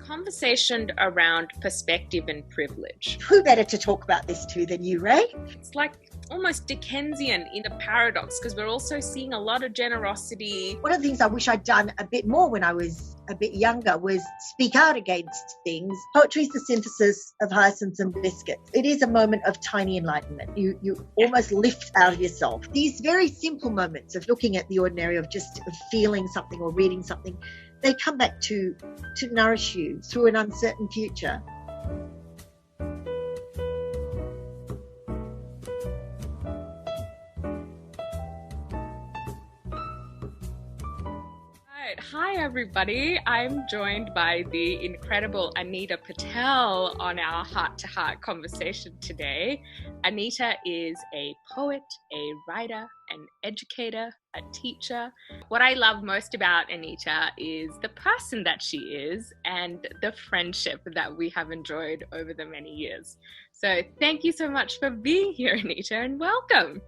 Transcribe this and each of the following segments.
conversation around perspective and privilege. Who better to talk about this to than you, Ray? It's like almost Dickensian in a paradox, because we're also seeing a lot of generosity. One of the things I wish I'd done a bit more when I was a bit younger was speak out against things. Poetry is the synthesis of Hyacinths and Biscuits. It is a moment of tiny enlightenment. You almost lift out of yourself. These very simple moments of looking at the ordinary, of just feeling something or reading something, they come back to nourish you through an uncertain future. Hi everybody, I'm joined by the incredible Anita Patel on our heart-to-heart conversation today. Anita is a poet, a writer, an educator, a teacher. What I love most about Anita is the person that she is and the friendship that we have enjoyed over the many years. So thank you so much for being here, Anita, and welcome.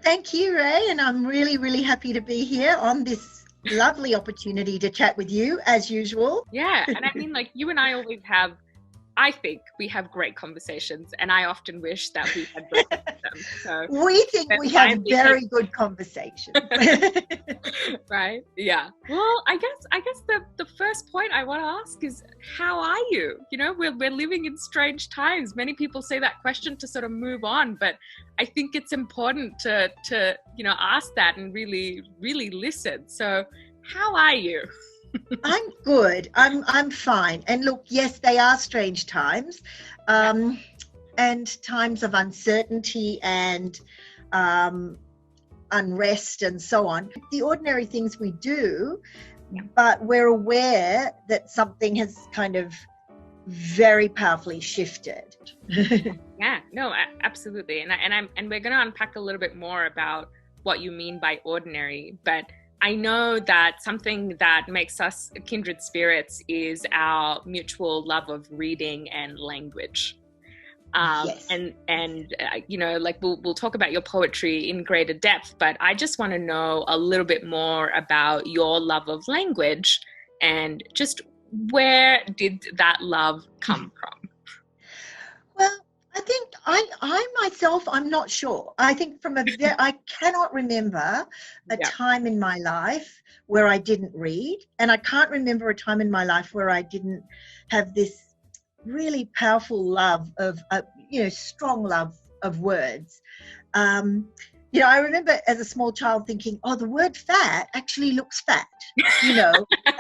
Thank you, Ray, and I'm really, really happy to be here on this lovely opportunity to chat with you as usual. Yeah, and I mean, like, you and I always have, I think we have great conversations, and I often wish that we had both of them. So we think we have very good conversations. Right? Yeah. Well, I guess the first point I want to ask is, how are you? You know, we're living in strange times. Many people say that question to sort of move on, but I think it's important to ask that and really, really listen. So how are you? I'm good. I'm fine. And look, yes, they are strange times, and times of uncertainty and unrest and so on. The ordinary things we do, but we're aware that something has kind of very powerfully shifted. Yeah, no, absolutely. And we're going to unpack a little bit more about what you mean by ordinary, but I know that something that makes us kindred spirits is our mutual love of reading and language. Yes. And like we'll talk about your poetry in greater depth, but I just want to know a little bit more about your love of language and just where did that love come from? Well, I think I myself, I'm not sure. I think I cannot remember a time in my life where I didn't read, and I can't remember a time in my life where I didn't have this really powerful love of, strong love of words. I remember as a small child thinking, oh, the word fat actually looks fat, and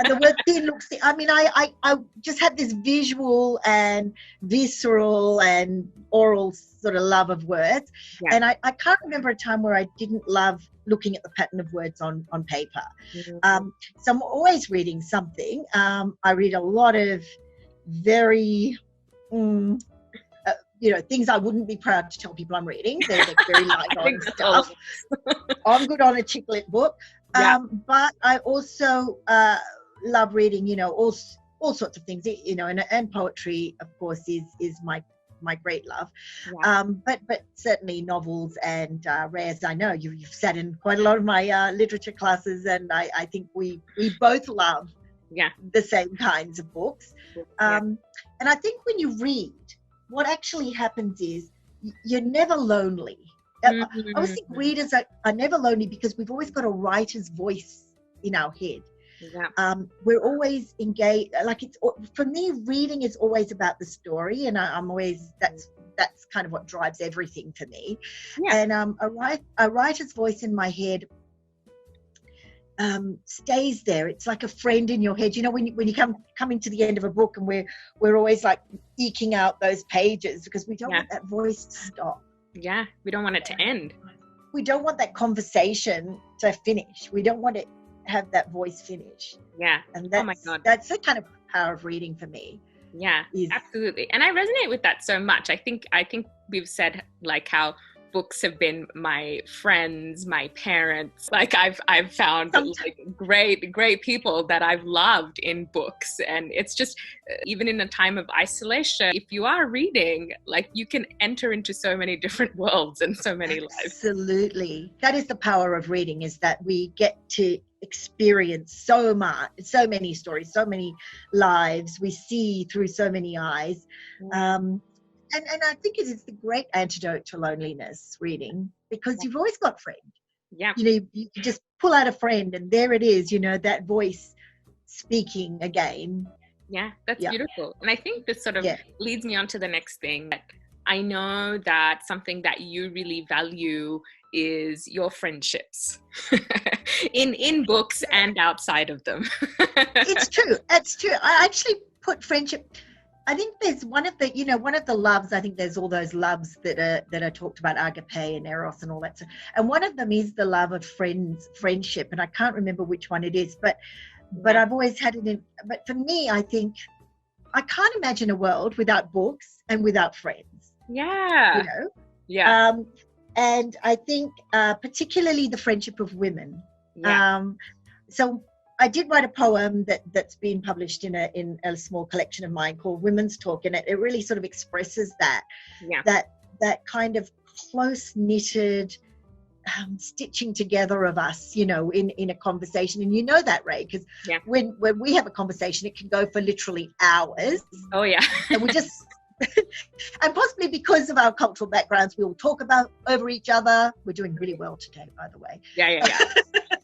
the word thin looks thin. I mean, I just had this visual and visceral and oral sort of love of words. Yeah. And I can't remember a time where I didn't love looking at the pattern of words on paper. Mm-hmm. So I'm always reading something. I read a lot of very... things I wouldn't be proud to tell people I'm reading. They're very light on stuff. I'm good on a chick lit book. But I also love reading, all sorts of things, and poetry, of course, is my great love. Yeah. But certainly novels and Ray, I know you've sat in quite a lot of my literature classes, and I think we both love the same kinds of books. And I think when you read, what actually happens is you're never lonely. Mm-hmm. I always think readers are never lonely because we've always got a writer's voice in our head. Yeah. We're always engaged. Like, for me, reading is always about the story, and I'm always that's kind of what drives everything for me. Yeah. And a writer's voice in my head stays there. It's like a friend in your head. When you coming to the end of a book, and we're always like eking out those pages because we don't want that voice to stop. Yeah, we don't want it to end. We don't want that conversation to finish. We don't want to have that voice finish. Yeah. And that's, oh my God, that's the kind of power of reading for me. Yeah, absolutely. And I resonate with that so much. I think we've said like how books have been my friends, my parents. Like I've found like great people that I've loved in books. And it's just, even in a time of isolation, if you are reading, like you can enter into so many different worlds and so many lives. Absolutely. That is the power of reading, is that we get to experience so many stories, so many lives. We see through so many eyes. And I think it is the great antidote to loneliness, reading, because you've always got a friend. Yeah. You know, you just pull out a friend and there it is, you know, that voice speaking again. Yeah, that's beautiful. And I think this sort of leads me on to the next thing. I know that something that you really value is your friendships in books and outside of them. It's true. I actually put friendship. I think there's one of the loves. I think there's all those loves that are talked about, agape and eros and all that. And one of them is the love of friendship. And I can't remember which one it is, but I've always had it in. But for me, I think I can't imagine a world without books and without friends. Yeah. You know. Yeah. And I think particularly the friendship of women. Yeah. So I did write a poem that's been published in a small collection of mine called Women's Talk, and it really sort of expresses that kind of close knitted stitching together of us, you know, in a conversation. And you know that, Ray, because when we have a conversation, it can go for literally hours. Oh yeah. And we just and possibly because of our cultural backgrounds, we all talk about over each other. We're doing really well today, by the way. Yeah.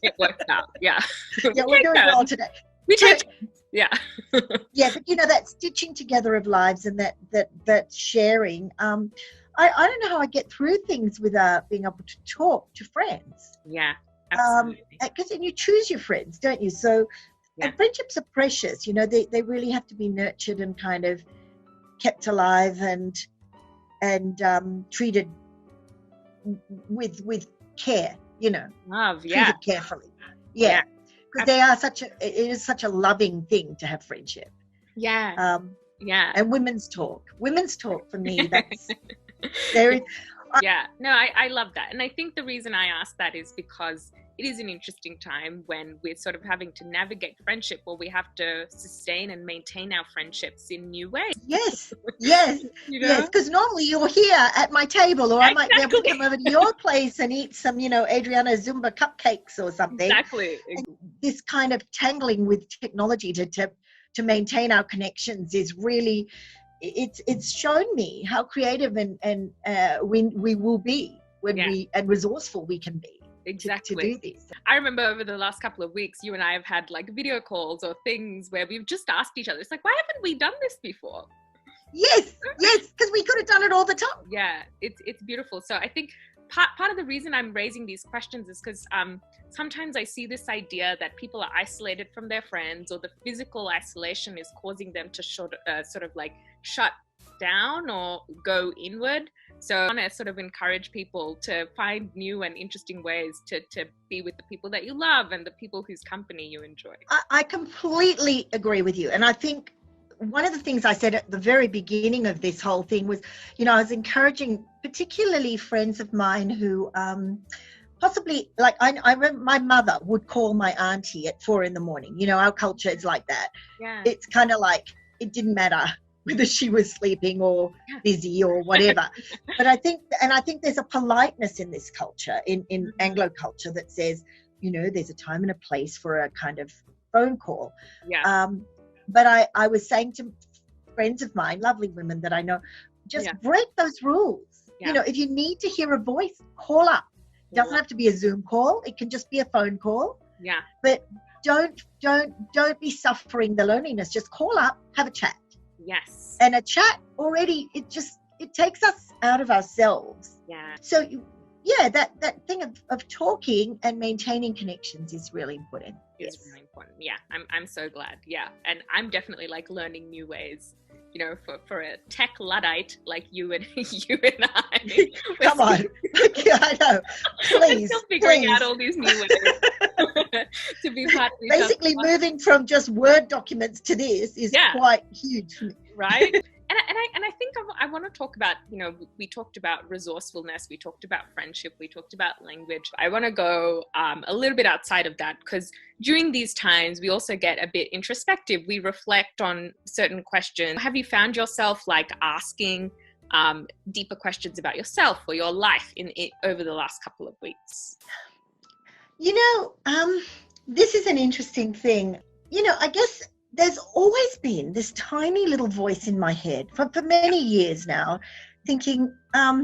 It worked out. Yeah. Yeah, we're doing well today. We did. Yeah. Yeah, but you know, that stitching together of lives and that sharing. I don't know how I get through things without being able to talk to friends. Yeah, absolutely. Because then you choose your friends, don't you? So, and friendships are precious. You know, they really have to be nurtured and kind of kept alive and treated with care, you know. Love, treated carefully. Yeah. Because it is such a loving thing to have friendship. Yeah. And women's talk for me, that's very no, I love that. And I think the reason I asked that is because it is an interesting time when we're sort of having to navigate friendship, or we have to sustain and maintain our friendships in new ways. Yes. You know? Yes, because normally you're here at my table, or I might be able to come over to your place and eat some, you know, Adriana Zumba cupcakes or something. Exactly. And this kind of tangling with technology to maintain our connections is really, it's shown me how creative and we will be when and resourceful we can be. Exactly. To do this. I remember over the last couple of weeks, you and I have had like video calls or things where we've just asked each other, it's like, why haven't we done this before? Yes, because we could have done it all the time. Yeah, it's beautiful. So I think part of the reason I'm raising these questions is because sometimes I see this idea that people are isolated from their friends, or the physical isolation is causing them to sort of like shut down or go inward. So I want to sort of encourage people to find new and interesting ways to be with the people that you love and the people whose company you enjoy. I completely agree with you. And I think one of the things I said at the very beginning of this whole thing was, you know, I was encouraging particularly friends of mine who possibly, like I remember my mother would call my auntie at 4 a.m. You know, our culture is like that. Yeah. It's kind of like it didn't matter whether she was sleeping or busy or whatever. But I think there's a politeness in this culture, in Anglo culture, that says, you know, there's a time and a place for a kind of phone call. Yeah. But I was saying to friends of mine, lovely women that I know, just break those rules. Yeah. You know, if you need to hear a voice, call up. It doesn't have to be a Zoom call. It can just be a phone call. Yeah. But don't be suffering the loneliness. Just call up, have a chat. Yes. And a chat already, it takes us out of ourselves. Yeah. So that thing of talking and maintaining connections is really important. It's really important. Yeah. I'm so glad. Yeah. And I'm definitely like learning new ways, you know, for a tech Luddite like you and I. Come on. Yeah, I know. Please. We're still figuring out all these new ways to be part of each other. Basically moving from just Word documents to this is quite huge. Right? And I think I want to talk about, we talked about resourcefulness, we talked about friendship, we talked about language. I want to go a little bit outside of that, because during these times we also get a bit introspective. We reflect on certain questions. Have you found yourself like asking deeper questions about yourself or your life over the last couple of weeks? This is an interesting thing. I guess there's always been this tiny little voice in my head for many years now, thinking, how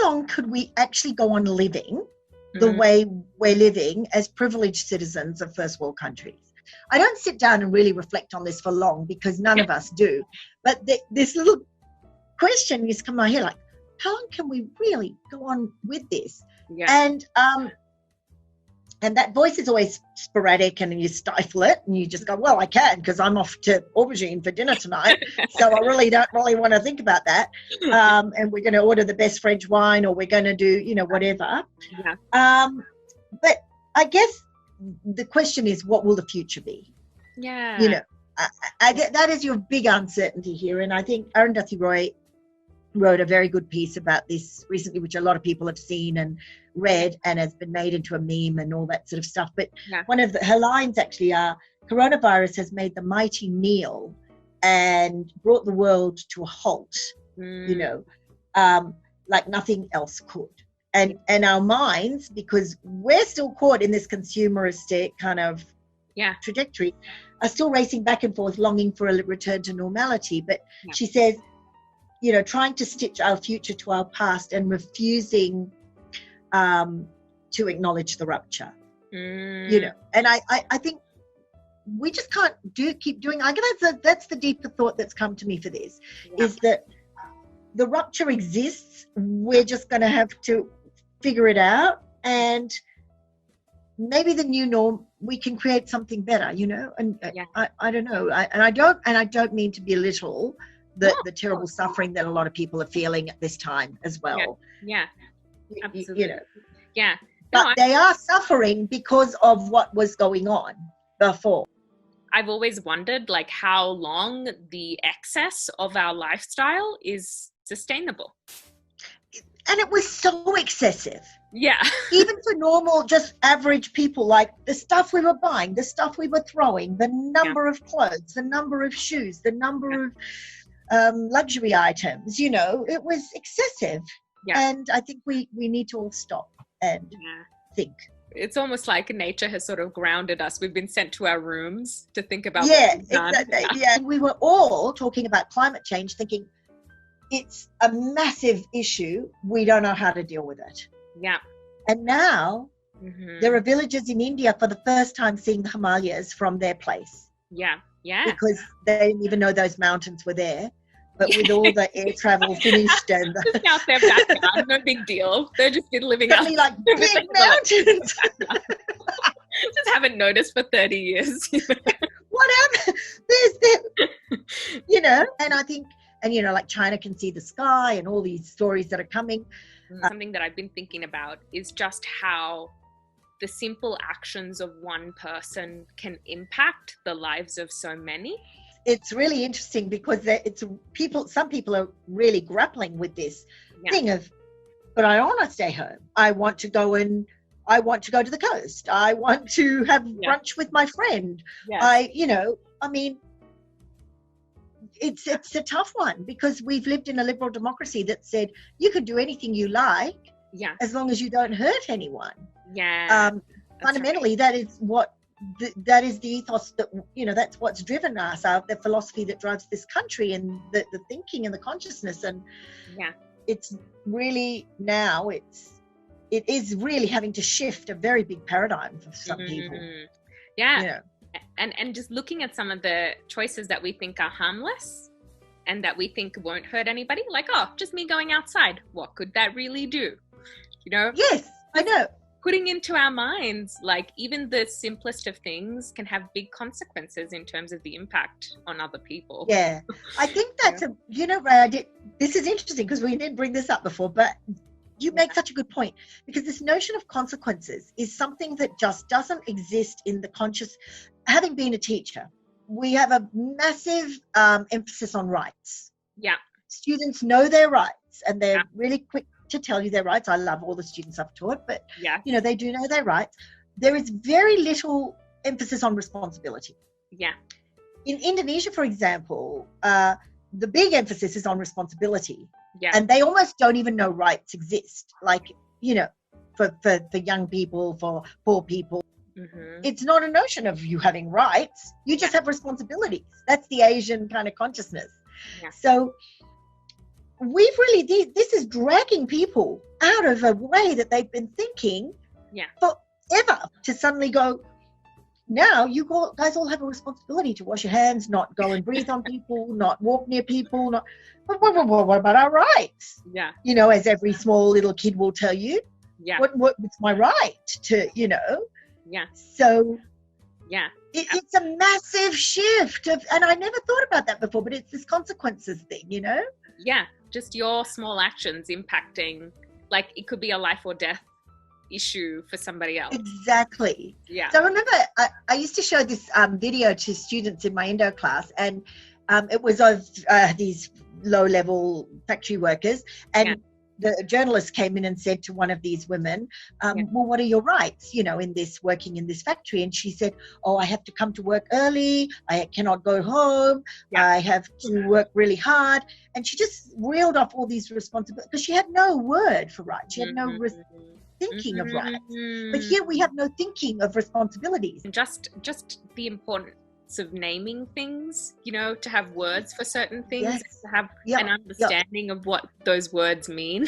long could we actually go on living the way we're living as privileged citizens of first world countries? I don't sit down and really reflect on this for long, because none of us do. But this little question used to come in my head, like, how long can we really go on with this? Yeah. And that voice is always sporadic, and you stifle it and you just go, well, I can, because I'm off to aubergine for dinner tonight. So I really don't want to think about that. And we're going to order the best French wine, or we're going to do, whatever. Yeah. But I guess the question is, what will the future be? Yeah. That is your big uncertainty here. And I think Arundhati Roy wrote a very good piece about this recently, which a lot of people have seen and read, and has been made into a meme and all that sort of stuff. But one of her lines actually are, coronavirus has made the mighty kneel and brought the world to a halt, like nothing else could. And our minds, because we're still caught in this consumeristic kind of trajectory, are still racing back and forth, longing for a return to normality. But she says, trying to stitch our future to our past and refusing to acknowledge the rupture, and I think we just can't keep doing. I guess that's the deeper thought that's come to me for this, is that the rupture exists. We're just going to have to figure it out, and maybe the new norm, we can create something better, and I don't know. I don't mean to belittle the terrible suffering that a lot of people are feeling at this time as well. Yeah. Absolutely. But they are suffering because of what was going on before. I've always wondered, like, how long the excess of our lifestyle is sustainable. And it was so excessive. Yeah. Even for normal, just average people, like the stuff we were buying, the stuff we were throwing, the number of clothes, the number of shoes, the number of luxury items, it was excessive. And I think we need to all stop and think. It's almost like nature has sort of grounded us. We've been sent to our rooms to think about exactly. And we were all talking about climate change, thinking it's a massive issue, we don't know how to deal with it. And now there are villages in India for the first time seeing the Himalayas from their place. Because they didn't even know those mountains were there. But with all the air travel finished and just out their backyard, no big deal. They've just been living out like big mountains. Just haven't noticed for 30 years. What happened? There's that, and I think, and like China can see the sky and all these stories that are coming. Something that I've been thinking about is just how the simple actions of one person can impact the lives of so many. It's really interesting because some people are really grappling with this thing of, but I want to stay home. I want to go to the coast. I want to have brunch with my friend. It's a tough one, because we've lived in a liberal democracy that said you can do anything you like as long as you don't hurt anyone. Fundamentally, right. That is the ethos that, that's what's driven us, the philosophy that drives this country, and the thinking and the consciousness. And it's really now it is really having to shift a very big paradigm for some people. And just looking at some of the choices that we think are harmless and that we think won't hurt anybody, like, oh, just me going outside, what could that really do? Yes, I know. Putting into our minds, like, even the simplest of things can have big consequences in terms of the impact on other people. Yeah, I think that's Ray, this is interesting because we didn't bring this up before, but you make such a good point, because this notion of consequences is something that just doesn't exist in the conscious. Having been a teacher, we have a massive emphasis on rights. Yeah. Students know their rights, and they're really quick to tell you their rights. I love all the students I've taught, but they do know their rights. There is very little emphasis on responsibility. Yeah. In Indonesia, for example, the big emphasis is on responsibility. Yeah. And they almost don't even know rights exist. Like, for young people, for poor people. Mm-hmm. It's not a notion of you having rights. You just have responsibilities. That's the Asian kind of consciousness. Yeah. So we've really, this is dragging people out of a way that they've been thinking forever, to suddenly go, now you guys all have a responsibility to wash your hands, not go and breathe on people, not walk near people, what about our rights? Yeah. As every small little kid will tell you. Yeah. What's my right to, Yeah. So yeah. It's a massive shift and I never thought about that before, but it's this consequences thing, Yeah. Just your small actions impacting, like it could be a life or death issue for somebody else. Exactly. Yeah. So I remember I used to show this video to students in my Indo class, and it was of these low-level factory workers, and the journalist came in and said to one of these women, well, what are your rights, in this working in this factory? And she said, I have to come to work early. I cannot go home. I have to work really hard. And she just reeled off all these responsibilities because she had no word for rights. She had no thinking of rights. But here we have no thinking of responsibilities. Just the importance of naming things, to have words for certain things, to have an understanding of what those words mean.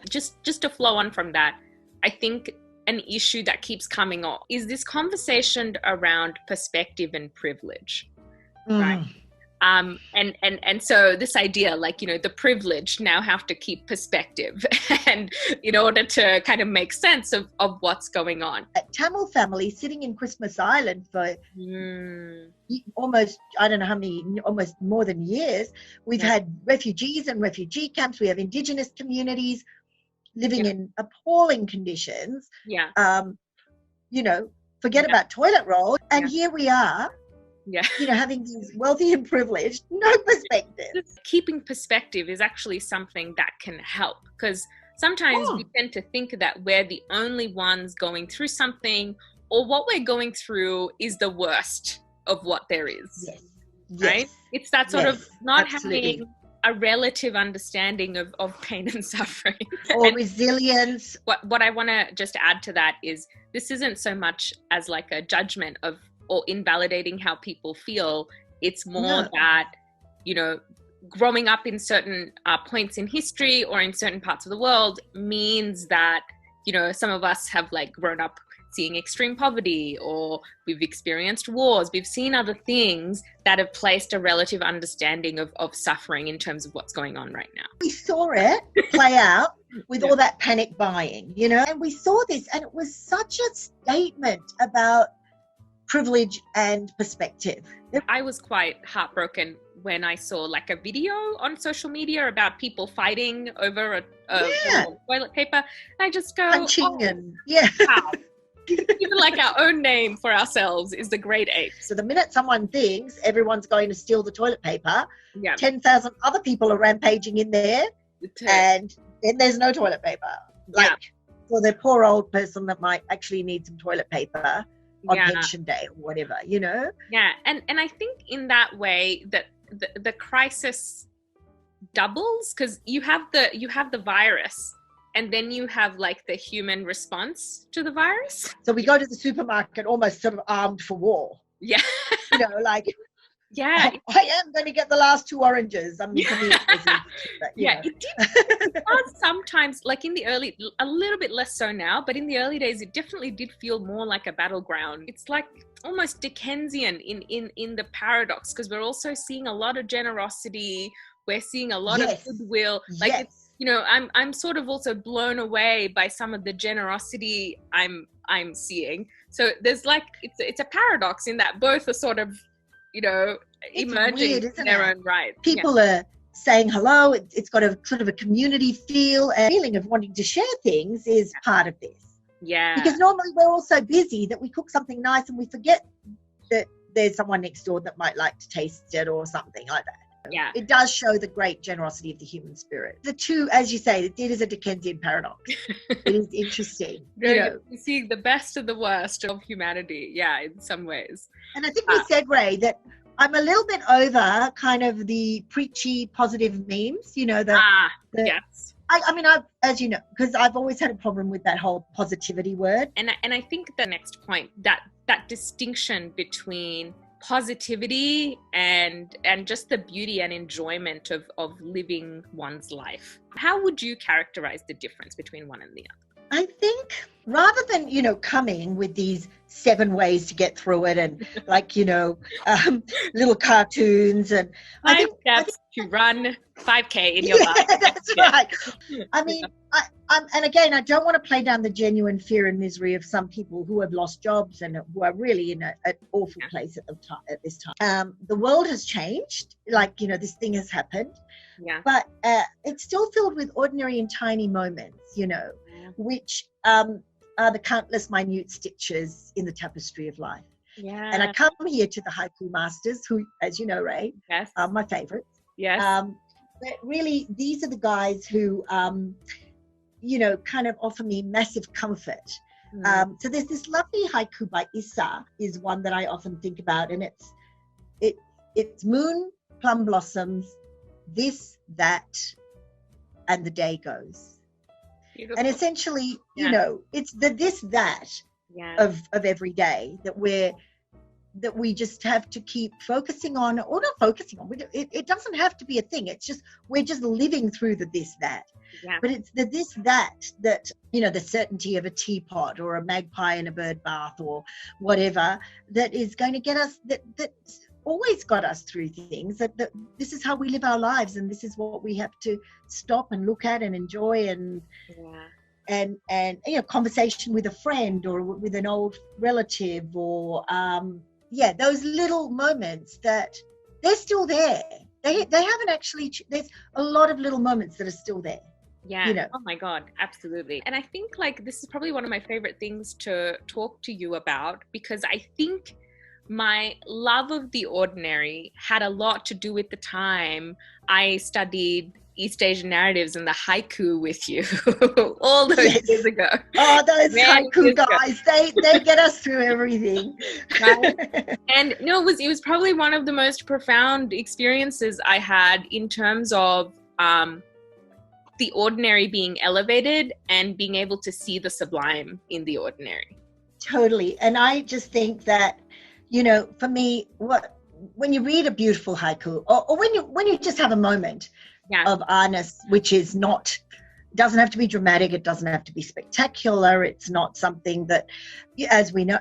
Just to flow on from that, I think an issue that keeps coming up is this conversation around perspective and privilege, right? And so this idea, like, the privileged now have to keep perspective and in order to kind of make sense of what's going on. A Tamil family sitting in Christmas Island for almost, I don't know how many, almost more than years. We've had refugees and refugee camps. We have indigenous communities living in appalling conditions. Forget about toilet roll. And here we are. Having these wealthy and privileged, no perspective. Keeping perspective is actually something that can help, because sometimes we tend to think that we're the only ones going through something, or what we're going through is the worst of what there is. Right? It's that sort of not having a relative understanding of pain and suffering. Or resilience. What I want to just add to that is this isn't so much as like a judgment of or invalidating how people feel. It's more that, growing up in certain points in history or in certain parts of the world means that, some of us have like grown up seeing extreme poverty, or we've experienced wars. We've seen other things that have placed a relative understanding of suffering in terms of what's going on right now. We saw it play out with all that panic buying, and we saw this, and it was such a statement about privilege and perspective. I was quite heartbroken when I saw like a video on social media about people fighting over a toilet paper. And I just go, punching and wow. Even like our own name for ourselves is the great ape. So the minute someone thinks everyone's going to steal the toilet paper, 10,000 other people are rampaging in there, and then there's no toilet paper. Like for the poor old person that might actually need some toilet paper on pension day or whatever, and I think in that way that the crisis doubles, because you have the virus, and then you have like the human response to the virus. So we go to the supermarket almost sort of armed for war. I am going to get the last 2 oranges. I mean, for me, it did sometimes, like in the early, a little bit less so now, but in the early days, it definitely did feel more like a battleground. It's like almost Dickensian in the paradox, because we're also seeing a lot of generosity. We're seeing a lot of goodwill. Like it's, I'm sort of also blown away by some of the generosity I'm seeing. So there's like, it's a paradox in that both are sort of, emerging in their own right. People are saying hello. It's got a sort of a community feel, and feeling of wanting to share things is part of this. Yeah. Because normally we're all so busy that we cook something nice and we forget that there's someone next door that might like to taste it or something like that. Yeah. It does show the great generosity of the human spirit. The two, as you say, it is a Dickensian paradox. It is interesting. You see the best of the worst of humanity, in some ways. And I think we said, Ray, that I'm a little bit over kind of the preachy positive memes, yes. I mean, as you know, because I've always had a problem with that whole positivity word. And I think the next point, that distinction between positivity and just the beauty and enjoyment of living one's life. How would you characterize the difference between one and the other? I think rather than, coming with these 7 ways to get through it and little cartoons and 5 steps to run 5K in your life. That's right. I mean, and again, I don't want to play down the genuine fear and misery of some people who have lost jobs and who are really in an awful place at this time. The world has changed. This thing has happened. Yeah. But it's still filled with ordinary and tiny moments, which are the countless minute stitches in the tapestry of life. Yeah. And I come here to the haiku masters, who, as you know, Ray, yes, are my favorites. Yes. But really, these are the guys who, kind of offer me massive comfort. So there's this lovely haiku by Issa, is one that I often think about, and it's moon, plum blossoms, this, that, and the day goes. Beautiful. And essentially, it's the this, that of every day that we just have to keep focusing on, or not focusing on. It doesn't have to be a thing. It's just, we're just living through the this, that. Yeah. But it's the this, that, the certainty of a teapot or a magpie in a bird bath or whatever, that is going to get us, that's always got us through things, that this is how we live our lives, and this is what we have to stop and look at and enjoy, and conversation with a friend or with an old relative, or those little moments that they're still there. They haven't actually, there's a lot of little moments that are still there. Yeah. Oh my God, absolutely. And I think this is probably one of my favorite things to talk to you about, because I think my love of the ordinary had a lot to do with the time I studied East Asian narratives and the haiku with you all those years ago. Oh, those haiku guys, they get us through everything. Right? And it was probably one of the most profound experiences I had in terms of the ordinary being elevated and being able to see the sublime in the ordinary. Totally. And I just think that, for me, when you read a beautiful haiku, or when you just have a moment of artness, which is doesn't have to be dramatic, it doesn't have to be spectacular, it's not something that, as we know,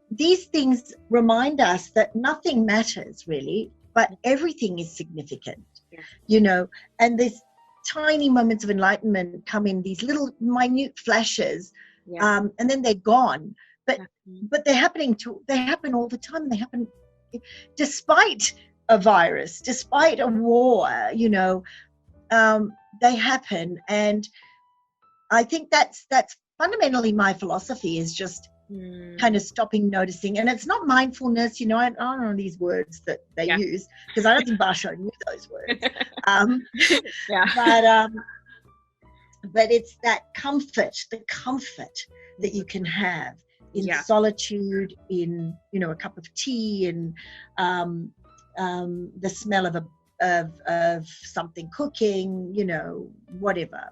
these things remind us that nothing matters really, but everything is significant, and these tiny moments of enlightenment come in these little minute flashes, and then they're gone. But they happen all the time. They happen despite a virus, despite a war, they happen. And I think that's fundamentally my philosophy, is just kind of stopping, noticing. And it's not mindfulness, I don't know these words that they use, because I don't think Basho knew those words. But it's that the comfort that you can have in solitude, in a cup of tea, and the smell of something cooking, whatever.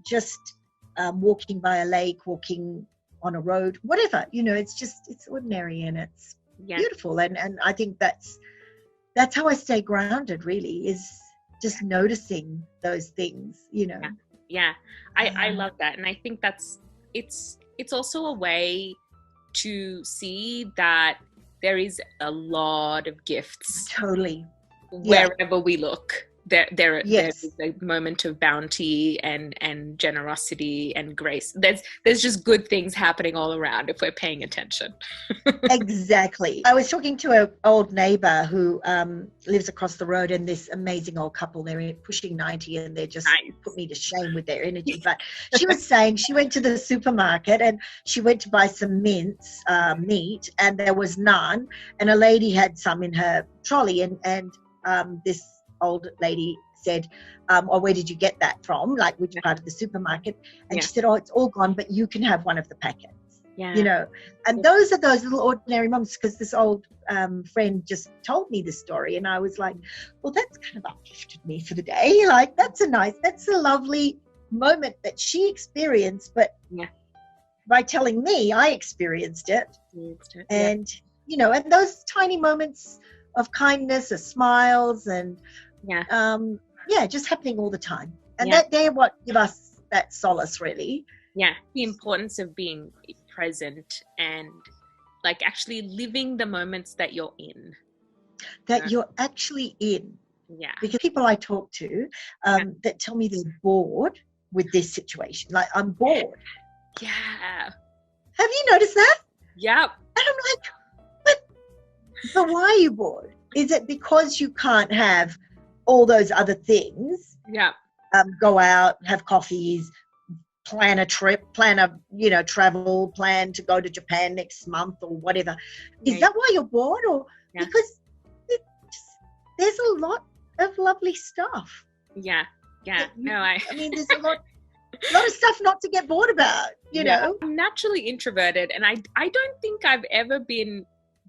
Just walking by a lake, walking on a road, whatever. It's ordinary and it's beautiful. And I think that's how I stay grounded. Really, is just noticing those things. I love that, and I think it's also a way to see that there is a lot of gifts. Totally. Wherever we look. there Yes. is a moment of bounty and generosity and grace. There's just good things happening all around if we're paying attention. Exactly. I was talking to an old neighbor who lives across the road, and this amazing old couple, they're pushing 90 and they're just Nice. put me to shame with their energy. But she was saying she went to the supermarket and she went to buy some mince meat, and there was none, and a lady had some in her trolley, and this old lady said, oh, where did you get that from? Like, which part of the supermarket? And she said, oh, it's all gone, but you can have one of the packets. Yeah. You know, and those are those little ordinary moments, because this old friend just told me this story, and I was like, well, that's kind of uplifted me for the day. Like, that's a lovely moment that she experienced, but by telling me, I experienced it. And, you know, and those tiny moments of kindness, of smiles, and just happening all the time. And that they're what give us that solace, really. Yeah, the importance of being present and like actually living the moments that you're in. That you're actually in. Yeah. Because people I talk to that tell me they're bored with this situation. Like, I'm bored. Yeah. Have you noticed that? Yeah. And I'm like, but why are you bored? Is it because you can't have all those other things? Yeah. Go out, have coffees, plan a trip, travel, plan to go to Japan next month or whatever. Is that why you're bored? Or because there's a lot of lovely stuff. Yeah. No, I mean, there's a lot of stuff not to get bored about, you know. I'm naturally introverted, and I don't think I've ever been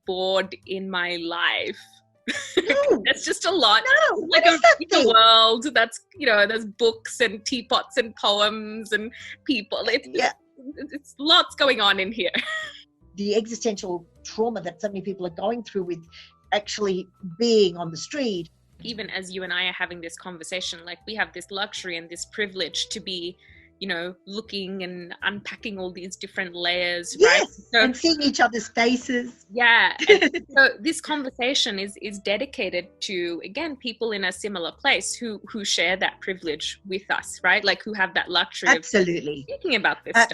bored in my life. No. That's just a lot. No, like a world that's, you know, there's books and teapots and poems and people. It's lots going on in here. The existential trauma that so many people are going through with actually being on the street. Even as you and I are having this conversation, like, we have this luxury and this privilege to be, you know, looking and unpacking all these different layers, right? So, and seeing each other's faces. Yeah. And so this conversation is dedicated to, again, people in a similar place who share that privilege with us, right? Like, who have that luxury of thinking about this stuff.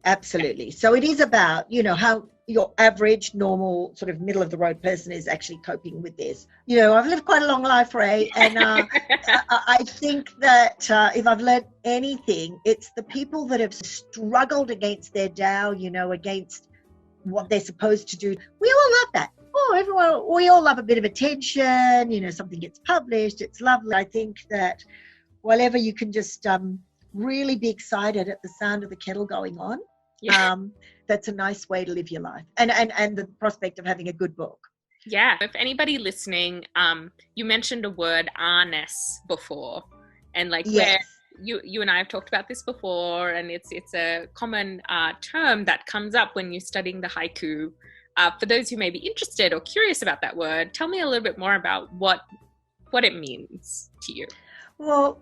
Absolutely. So it is about, you know, how your average, normal, sort of middle of the road person is actually coping with this. You know, I've lived quite a long life, Ray, and I think that if I've learned anything, it's the people that have struggled against their Tao, you know, against what they're supposed to do. We all love that. We all love a bit of attention, you know, something gets published, it's lovely. I think that whatever you can just really be excited at the sound of the kettle going on. That's a nice way to live your life, and the prospect of having a good book. Yeah. If anybody listening, you mentioned a word, "arness," before, and like, where you and I have talked about this before, and it's a common term that comes up when you're studying the haiku. For those who may be interested or curious about that word, tell me a little bit more about what it means to you. Well,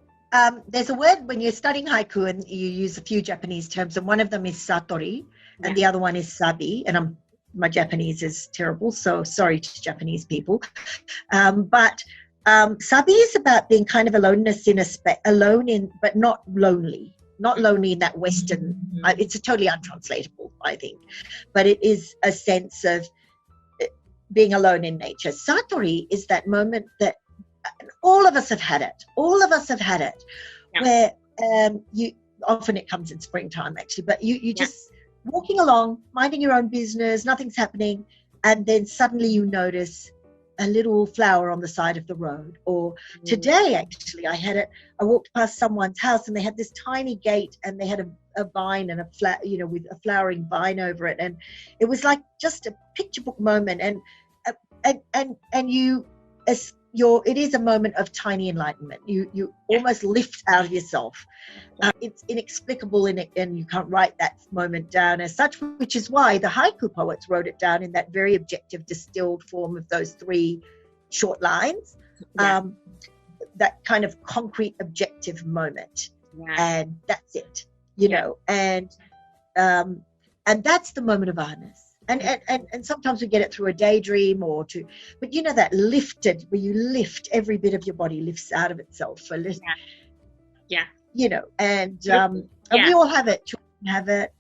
there's a word when you're studying haiku, and you use a few Japanese terms, and one of them is Satori, and the other one is Sabi, and my Japanese is terrible, so sorry to Japanese people. But Sabi is about being kind of aloneness but not lonely. Not lonely in that Western, it's a totally untranslatable, I think. But it is a sense of being alone in nature. Satori is that moment that all of us have had it. Where you often it comes in springtime, actually, but you just walking along, minding your own business, nothing's happening, and then suddenly you notice a little flower on the side of the road. Or today, actually, I walked past someone's house, and they had this tiny gate, and they had a vine and with a flowering vine over it, and it was like just a picture book moment, and it is a moment of tiny enlightenment. You almost lift out of yourself. It's inexplicable and you can't write that moment down as such, which is why the haiku poets wrote it down in that very objective, distilled form of those 3 short lines. That kind of concrete, objective moment, and that's it. You know, and that's the moment of awareness. And sometimes we get it through a daydream but you know, that lifted, where you lift, every bit of your body lifts out of itself. Yeah. You know, and we all have it. Children have it.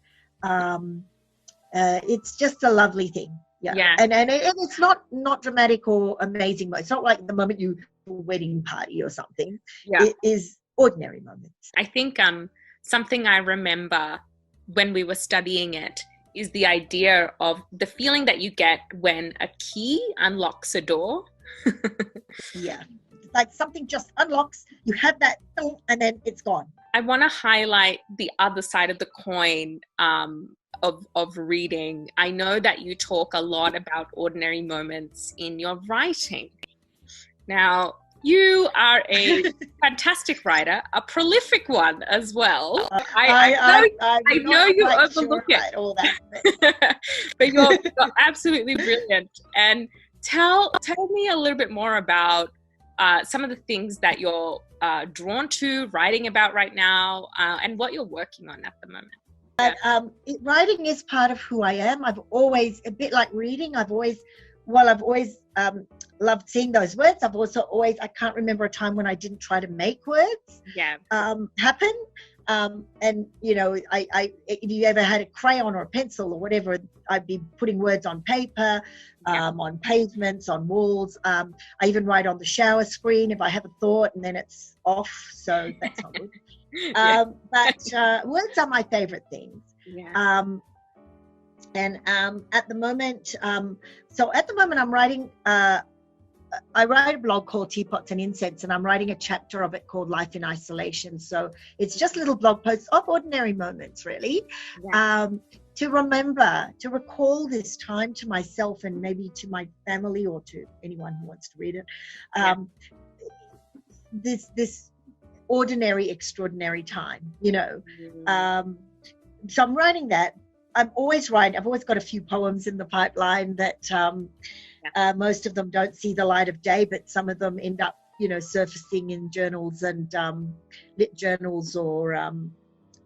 It's just a lovely thing. Yeah. And it's not dramatic or amazing. It's not like the moment you do a wedding party or something. Yeah. It is ordinary moments. I think something I remember when we were studying it is the idea of the feeling that you get when a key unlocks a door. Yeah. Like something just unlocks, you have that, and then it's gone. I want to highlight the other side of the coin of reading. I know that you talk a lot about ordinary moments in your writing. Now, you are a fantastic writer, a prolific one as well. I know you overlook it, all that, but you're absolutely brilliant. And tell me a little bit more about some of the things that you're drawn to writing about right now, and what you're working on at the moment. But writing is part of who I am. I've always, a bit like reading, I've always loved seeing those words. I've also always, I can't remember a time when I didn't try to make words happen. And, you know, if you ever had a crayon or a pencil or whatever, I'd be putting words on paper, on pavements, on walls. I even write on the shower screen if I have a thought and then it's off. So that's not good. But words are my favorite things. Yeah. And at the moment, I'm writing, I write a blog called Teapots and Incense, and I'm writing a chapter of it called Life in Isolation. So it's just little blog posts of ordinary moments, really, to remember, to recall this time to myself and maybe to my family or to anyone who wants to read it. This ordinary, extraordinary time, you know. So I'm writing that. I'm always writing. I've always got a few poems in the pipeline that most of them don't see the light of day, but some of them end up, you know, surfacing in journals and lit journals or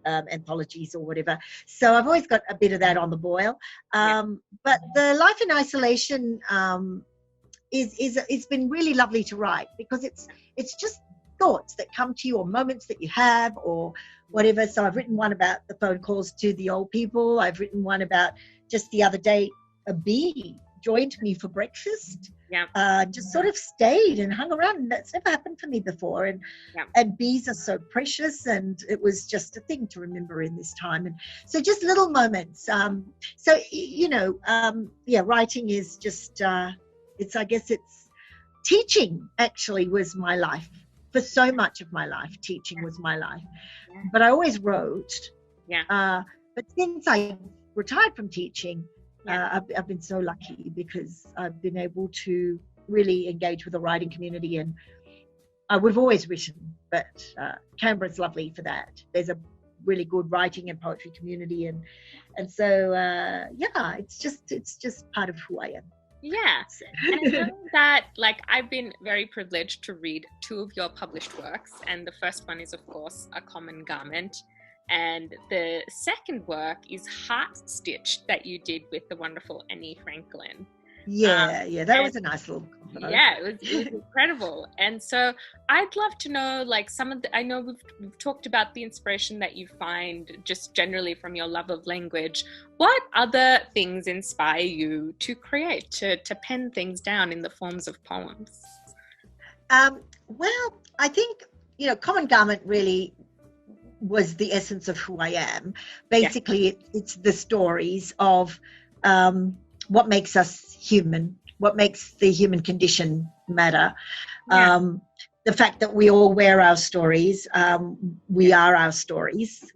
anthologies or whatever. So I've always got a bit of that on the boil. But the Life in Isolation it's been really lovely to write, because it's just thoughts that come to you or moments that you have or whatever. So I've written one about the phone calls to the old people. I've written one about just the other day, a bee joined me for breakfast. Just sort of stayed and hung around, and that's never happened for me before. And bees are so precious, and it was just a thing to remember in this time. And so just little moments. So, you know, writing is just, I guess it's teaching actually was my life. For so much of my life, teaching was my life. But I always wrote. But since I retired from teaching, I've been so lucky, because I've been able to really engage with the writing community. And we've always written, but Canberra's lovely for that. There's a really good writing and poetry community. And so, it's just part of who I am. Yeah. And I know that, like, I've been very privileged to read 2 of your published works. And the first one is, of course, A Common Garment. And the second work is Heart Stitched, that you did with the wonderful Annie Franklin. That was a nice little combo. It was incredible. And so I'd love to know, like, I know we've talked about the inspiration that you find just generally from your love of language. What other things inspire you to create, to pen things down in the forms of poems? Well, I think, you know, Common Garment really was the essence of who I am. Basically, it's the stories of what makes us human, what makes the human condition matter. The fact that we all wear our stories, we are our stories.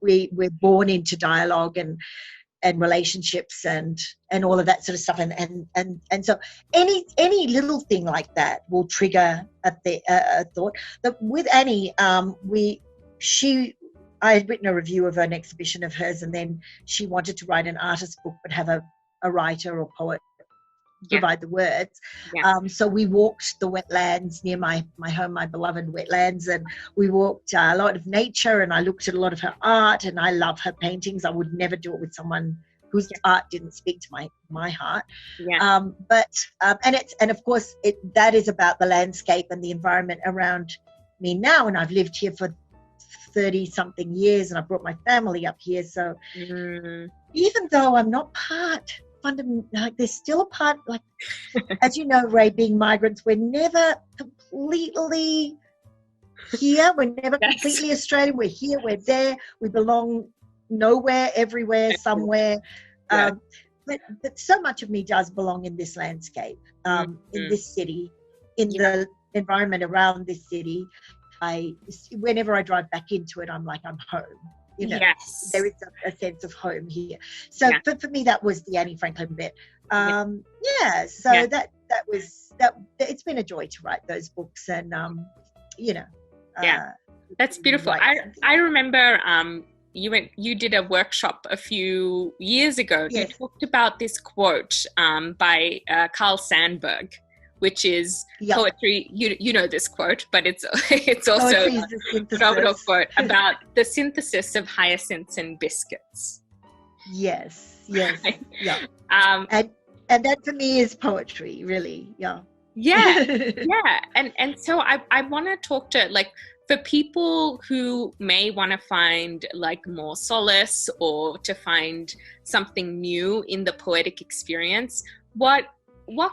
We're born into dialogue and relationships and all of that sort of stuff. And so any little thing like that will trigger a thought. That with Annie, I had written a review of an exhibition of hers, and then she wanted to write an artist book but have a writer or poet provide the words. So we walked the wetlands near my home, my beloved wetlands, and we walked a lot of nature, and I looked at a lot of her art, and I love her paintings. I would never do it with someone whose art didn't speak to my heart. Yeah. And of course that is about the landscape and the environment around me now, and I've lived here for 30 something years, and I brought my family up here, so even though I'm not part like there's still a part, like as you know, Ray, being migrants, we're never completely here, we're never completely Australian, we're here, we're there, we belong nowhere, everywhere, somewhere. But so much of me does belong in this landscape, in this city, in the environment around this city. Whenever I drive back into it, I'm like, I'm home. You know, there is a sense of home here. So for me, that was the Annie Franklin bit. That was it's been a joy to write those books, and that's beautiful. I remember you did a workshop a few years ago. You talked about this quote by Carl Sandburg, which is poetry. You know this quote, but it's also a phenomenal quote about the synthesis of hyacinths and biscuits. Yes. And that for me is poetry, really. And so I want to talk to, like, for people who may want to find like more solace or to find something new in the poetic experience, what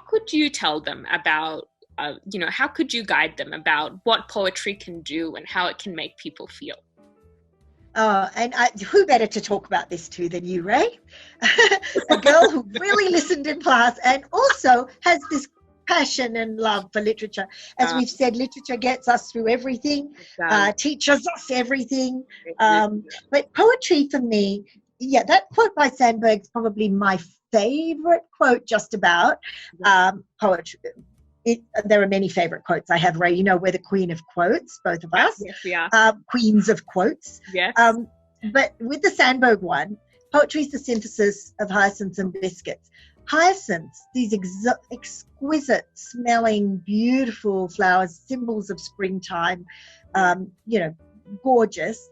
could you tell them about, how could you guide them about what poetry can do and how it can make people feel? And who better to talk about this to than you, Ray? A girl who really listened in class and also has this passion and love for literature. As we've said, literature gets us through everything, teaches us everything. But poetry for me, that quote by Sandburg is probably my favorite quote just about poetry. There are many favorite quotes I have, Ray. You know, we're the queen of quotes, both of us. Yes, we are. Queens of quotes. Yes. But with the Sandburg one, poetry is the synthesis of hyacinths and biscuits. Hyacinths, these exquisite smelling, beautiful flowers, symbols of springtime, gorgeous.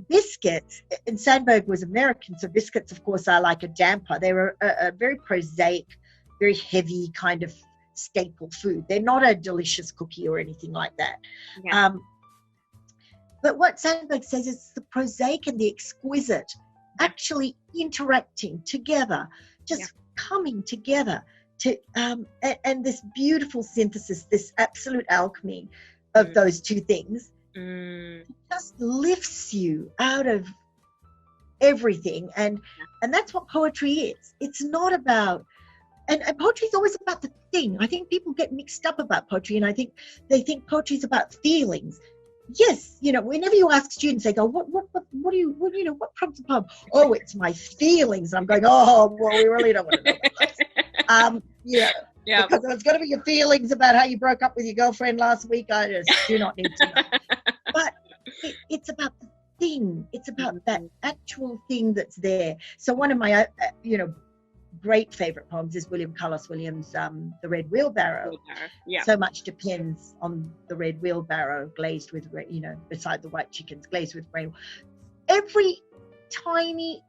Biscuits, and Sandburg was American, so biscuits, of course, are like a damper. They were a very prosaic, very heavy kind of staple food. They're not a delicious cookie or anything like that. But what Sandburg says is the prosaic and the exquisite actually interacting together, just coming together to and this beautiful synthesis, this absolute alchemy of those two things just lifts you out of everything, and that's what poetry is. It's not about, and poetry is always about the thing. I think people get mixed up about poetry, and I think they think poetry is about feelings. Yes, whenever you ask students, they go, what prompts a poem? Oh, it's my feelings. And I'm going, oh, well, we really don't want to know about that. Because if it's going to be your feelings about how you broke up with your girlfriend last week, I just do not need to know. But it's about the thing. It's about that actual thing that's there. So one of my, great favorite poems is William Carlos Williams' The Red Wheelbarrow. So much depends on the red wheelbarrow glazed with, beside the white chickens glazed with rain. Every tiny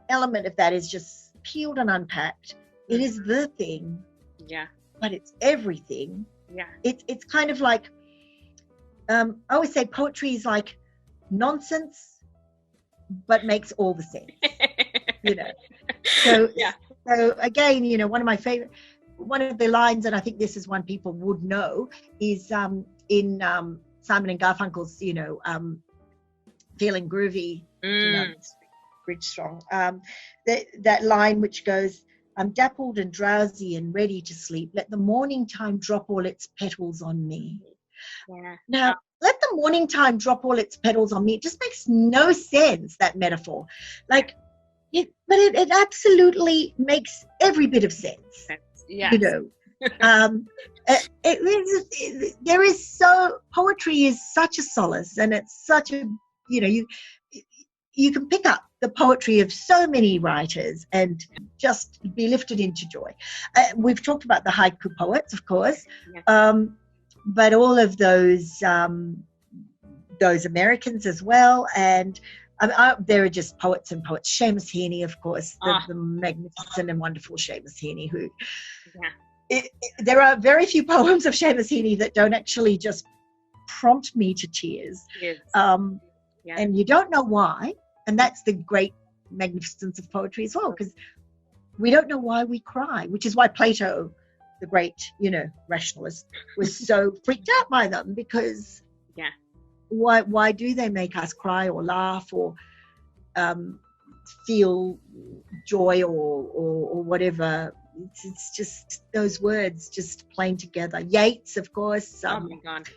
element of that is just peeled and unpacked. It is the thing, but it's everything. It's kind of like, I always say poetry is like nonsense, but makes all the sense. So again, one of the lines, and I think this is one people would know, is in Simon and Garfunkel's, Feeling Groovy, Bridge Strong, that line which goes, I'm dappled and drowsy and ready to sleep. Let the morning time drop all its petals on me. Now, let the morning time drop all its petals on me. It just makes no sense, that metaphor. But it absolutely makes every bit of sense. Poetry is such a solace, and it's such a, you can pick up the poetry of so many writers and just be lifted into joy. We've talked about the haiku poets, of course, but all of those Americans as well, and There are just poets and poets. Seamus Heaney, of course, the magnificent and wonderful Seamus Heaney, who there are very few poems of Seamus Heaney that don't actually just prompt me to tears. Yes. And you don't know why. And that's the great magnificence of poetry as well, because we don't know why we cry, which is why Plato, the great, rationalist, was so freaked out by them, because why do they make us cry or laugh or feel joy or whatever? It's just those words just playing together. Yeats, of course. Oh my God,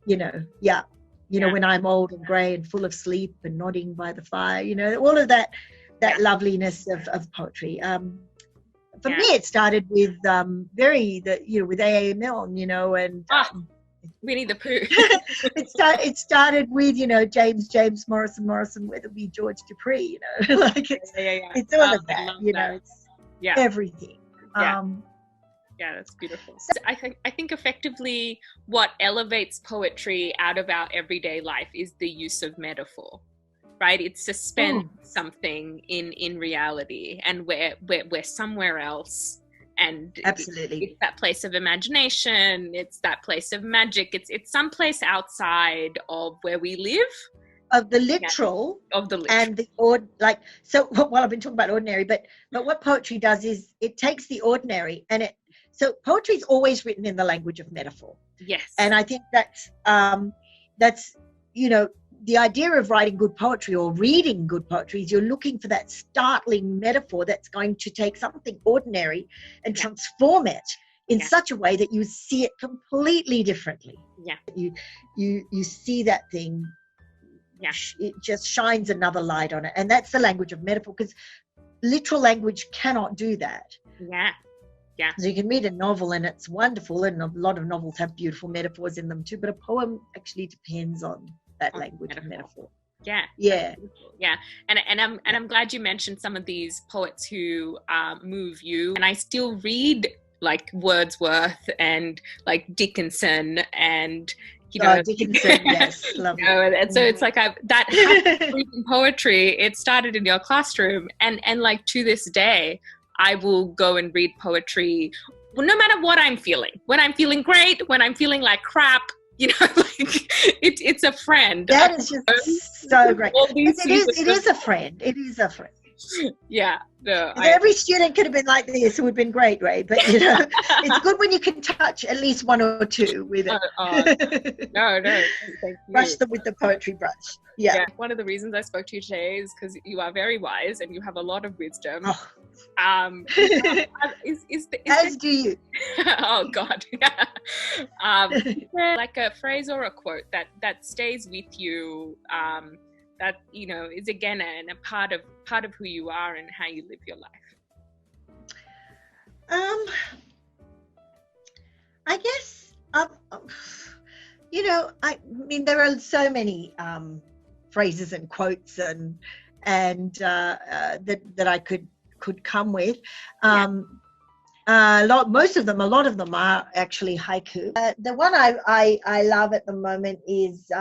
yeah. When I'm old and grey and full of sleep and nodding by the fire, all of that loveliness of poetry. For me, it started with with A.A. Milne, and Winnie the Pooh. it started with James Morrison, Weatherby, George Dupree, it's all of that, it's everything. Yeah, that's beautiful. So I think effectively what elevates poetry out of our everyday life is the use of metaphor, right? It suspends something in reality, and we're somewhere else. And absolutely, it's that place of imagination. It's that place of magic. It's some place outside of where we live. Of the literal, and the so while I've been talking about ordinary, but what poetry does is it takes the ordinary so poetry is always written in the language of metaphor. Yes. And I think that's the idea of writing good poetry or reading good poetry is you're looking for that startling metaphor that's going to take something ordinary and transform it in such a way that you see it completely differently. Yeah. You see that thing. Yeah. It just shines another light on it. And that's the language of metaphor, because literal language cannot do that. Yeah. Yeah. So you can read a novel and it's wonderful, and a lot of novels have beautiful metaphors in them too, but a poem actually depends on that language of metaphor. Yeah. Yeah. Yeah. And I'm glad you mentioned some of these poets who move you. And I still read like Wordsworth and like Dickensian and Dickenson, yes, love it. And so it's like reading poetry. It started in your classroom, and like to this day, I will go and read poetry, no matter what I'm feeling. When I'm feeling great, when I'm feeling like crap, it's a friend. That is just so great. It is a friend. It is a friend. Yeah. No, every student could have been like this. It would have been great, Ray. But it's good when you can touch at least one or two with it. No, thank you. Brush them with the poetry brush. Yeah. One of the reasons I spoke to you today is because you are very wise and you have a lot of wisdom. Oh. As do you. Oh God. Like a phrase or a quote that stays with you, that is again a part of who you are and how you live your life. I guess I mean there are so many phrases and quotes and that I could come with. A lot of them are actually haiku. The one I love at the moment is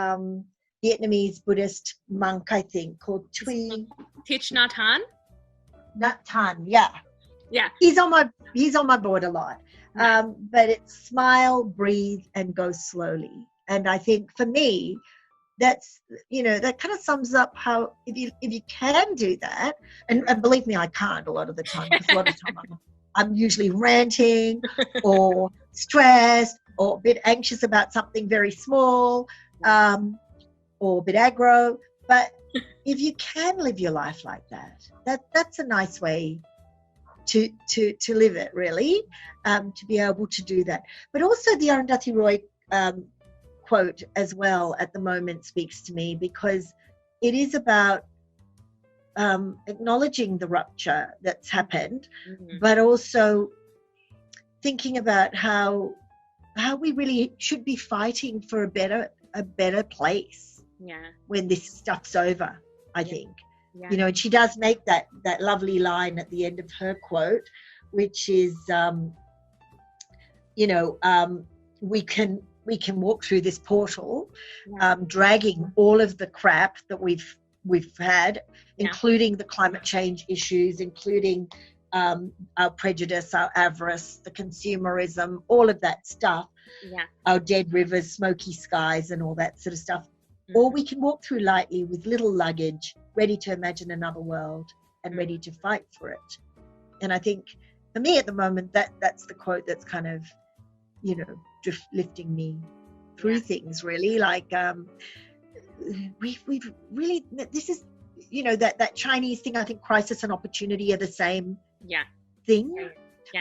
Vietnamese Buddhist monk, I think, called Thich Nhat Hanh. Nhat Hanh, yeah. He's on my board a lot. But it's smile, breathe, and go slowly. And I think for me, that's that kind of sums up how if you can do that, and believe me, I can't a lot of the time, because a lot of the time I'm usually ranting or stressed or a bit anxious about something very small. Or a bit aggro, but if you can live your life like that's a nice way to live it, really, to be able to do that. But also the Arundhati Roy quote as well at the moment speaks to me, because it is about acknowledging the rupture that's happened, but also thinking about how we really should be fighting for a better place. Yeah. When this stuff's over, I think. Yeah. And she does make that lovely line at the end of her quote, which is, we can walk through this portal, dragging all of the crap that we've we've had, including the climate change issues, including our prejudice, our avarice, the consumerism, all of that stuff, our dead rivers, smoky skies, and all that sort of stuff. Or we can walk through lightly with little luggage, ready to imagine another world and ready to fight for it. And I think for me at the moment, that's the quote that's kind of, you know, lifting me through things, really. Like, we've really, this is, you know, that Chinese thing, I think crisis and opportunity are the same thing.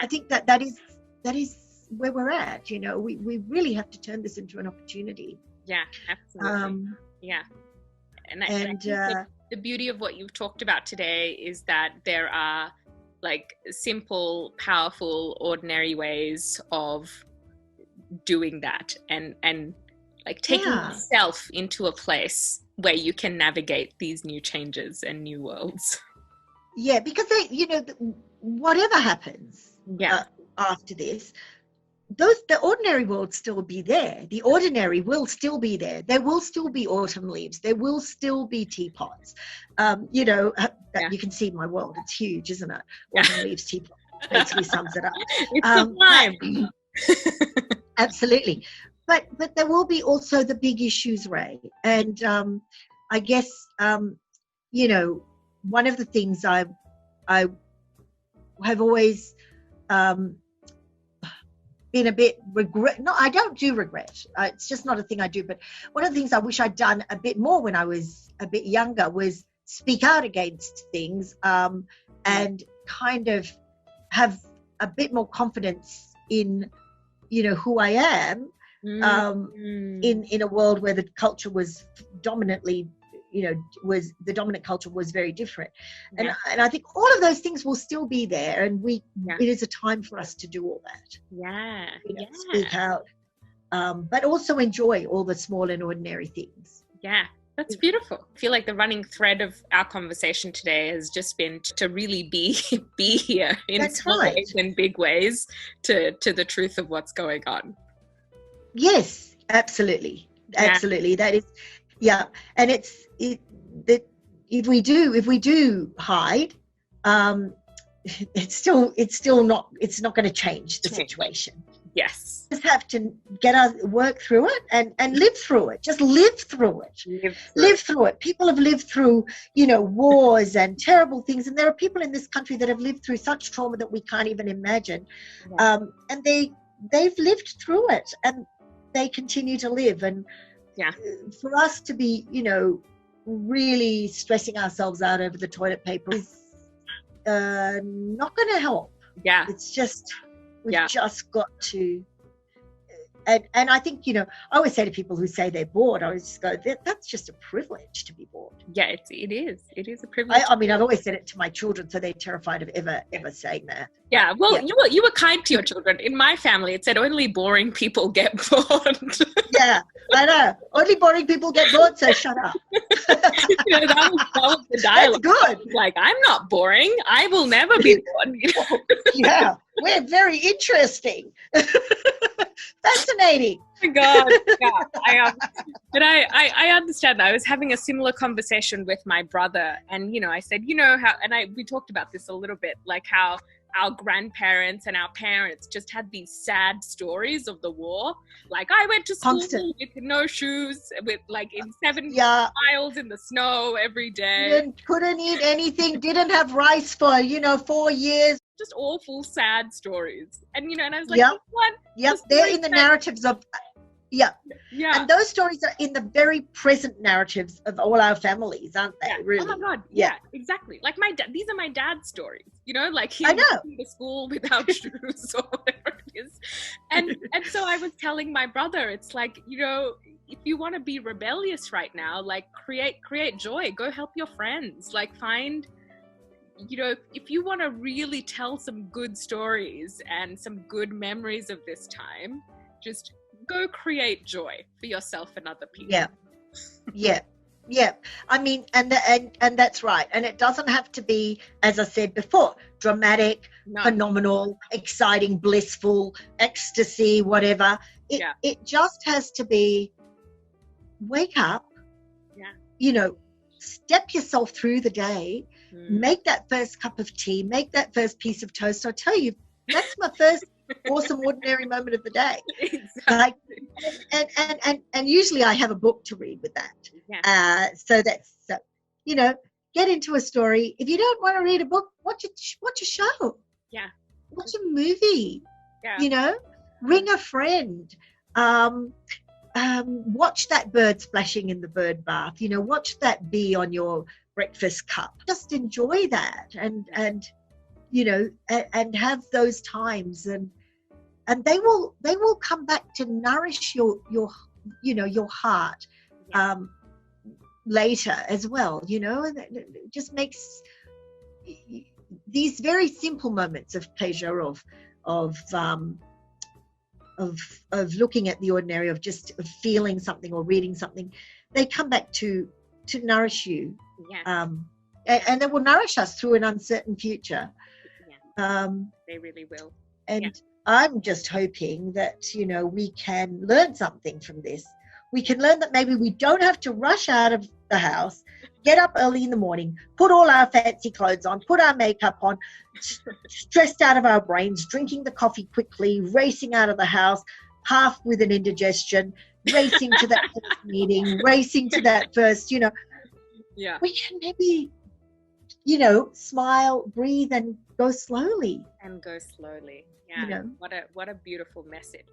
I think that is where we're at, you know. We really have to turn this into an opportunity. Yeah, absolutely. And I think the beauty of what you've talked about today is that there are like simple, powerful, ordinary ways of doing that, and like taking yourself into a place where you can navigate these new changes and new worlds. Yeah, because they, you know, whatever happens after this, the ordinary will still be there. The ordinary will still be there. There will still be autumn leaves. There will still be teapots. You know, you can see my world. It's huge, isn't it? Autumn leaves, teapots. Basically sums it up. It's sublime. Absolutely. But there will be also the big issues, Ray. And I guess, you know, one of the things I have always been a bit I don't do regret. It's just not a thing I do. But one of the things I wish I'd done a bit more when I was a bit younger was speak out against things and kind of have a bit more confidence in, you know, who I am in a world where the culture was dominantly, you know, the dominant culture was very different. And I think all of those things will still be there, and it is a time for us to do all that. You know, speak out, but also enjoy all the small and ordinary things. That's beautiful. I feel like the running thread of our conversation today has just been to really be here in small ways and big ways to the truth of what's going on. Yes, absolutely. That is, and that if we do hide, it's not going to change the situation. Yes. We just have to work through it and live through it. Just live through it. Live through it. People have lived through, you know, wars and terrible things. And there are people in this country that have lived through such trauma that we can't even imagine. And they've lived through it, and they continue to live. And for us to be, you know, really stressing ourselves out over the toilet paper is not going to help. It's just... We've just got to, and I think, you know, I always say to people who say they're bored, I always just go, that's just a privilege to be bored. It is a privilege. I mean, I've always said it to my children, so they're terrified of ever saying that. You were kind to your children. In my family, it said only boring people get bored. I know. Only boring people get bored, so shut up. You know, that was the dialogue. That's good. Like, I'm not boring. I will never be bored. You know? We're very interesting. Fascinating. Oh my God. But I understand that. I was having a similar conversation with my brother, and, you know, I said, you know, how, and we talked about this a little bit, like how our grandparents and our parents just had these sad stories of the war. Like, I went to school with no shoes, with like in 7 miles in the snow every day. Couldn't eat anything, didn't have rice for, you know, 4 years. Just awful, sad stories. And, you know, and I was like, what? They're in the narratives of, and those stories are in the very present narratives of all our families, aren't they? Really? Oh my God. Exactly. Like these are my dad's stories, you know, like he's going to school without shoes or whatever it is. And so I was telling my brother, it's like, you know, if you want to be rebellious right now, like create joy, go help your friends, like find, you know, if you want to really tell some good stories and some good memories of this time, just go create joy for yourself and other people. I mean, and that's right. And it doesn't have to be, as I said before, dramatic, phenomenal, exciting, blissful, ecstasy, whatever. It just has to be, wake up, you know, step yourself through the day, make that first cup of tea, make that first piece of toast. I tell you, that's my first awesome ordinary moment of the day. Like, and usually I have a book to read with that. So that's, you know, get into a story. If you don't want to read a book, watch a show. Yeah. Watch a movie. Yeah. You know, ring a friend. Watch that bird splashing in the bird bath. You know, watch that bee on your breakfast cup. Just enjoy that, and you know, and have those times, and they will come back to nourish your you know, your heart later as well. You know, and it just makes these very simple moments of pleasure, of looking at the ordinary, of feeling something or reading something, they come back to nourish you. And they will nourish us through an uncertain future. They really will. And I'm just hoping that, you know, we can learn something from this. We can learn that maybe we don't have to rush out of the house, get up early in the morning, put all our fancy clothes on, put our makeup on, stressed out of our brains, drinking the coffee quickly, racing out of the house, half with an indigestion, racing to that first meeting, racing to that first, you know. Yeah. We can maybe, you know, smile, breathe, and go slowly. Yeah. You know? What a beautiful message.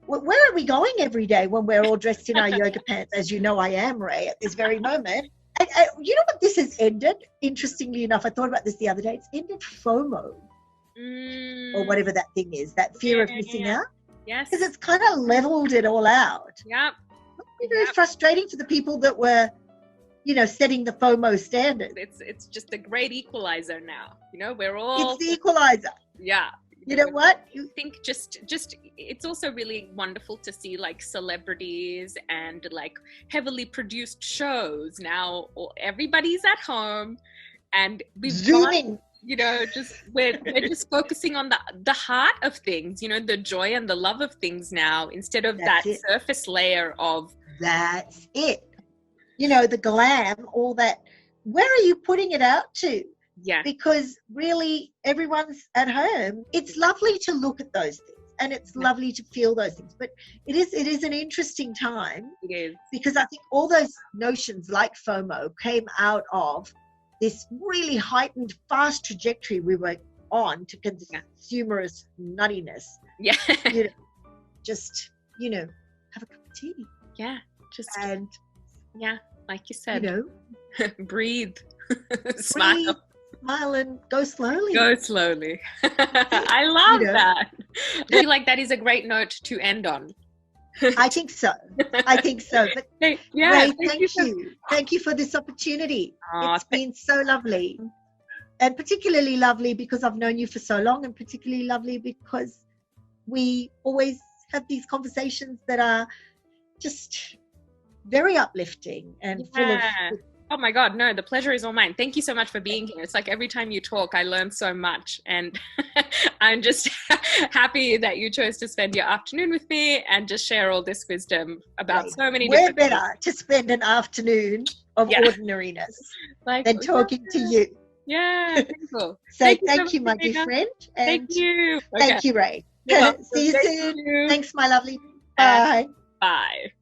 Where are we going every day when we're all dressed in our yoga pants? As you know, I am, Ray, at this very moment. And you know what this has ended? Interestingly enough, I thought about this the other day. It's ended FOMO, or whatever that thing is, that fear of missing out. Yes. Because it's kind of leveled it all out. Yep. It's very frustrating for the people that were, you know, setting the FOMO standard. It's just a great equalizer now. You know, we're all... It's the equalizer. Yeah. You know what? I think just it's also really wonderful to see like celebrities and like heavily produced shows now. Everybody's at home, and we've zooming. You know, we're just focusing on the heart of things. You know, the joy and the love of things now, instead of that surface layer of. That's it. You know, the glam, all that. Where are you putting it out to? Yeah. Because really everyone's at home. It's lovely to look at those things, and it's lovely to feel those things. But it is an interesting time. It is. Because I think all those notions like FOMO came out of this really heightened, fast trajectory we were on to consumerist nuttiness. Yeah. You know, just, you know, have a cup of tea. Yeah. And like you said, you know, breathe. Smile and go slowly. I love that. I feel like that is a great note to end on. I think so. But Ray, thank you for this opportunity. It's been so lovely, and particularly lovely because I've known you for so long, and particularly lovely because we always have these conversations that are just very uplifting and full of. Oh my God, no, the pleasure is all mine. Thank you so much for being here. It's like every time you talk, I learn so much, and I'm just happy that you chose to spend your afternoon with me and just share all this wisdom about so many different things. We're better to spend an afternoon of ordinariness than talking to you. Yeah, cool. So thank you, my dear friend. And thank you. Thank you, Ray. See you soon. Thanks, my lovely. Bye. Bye.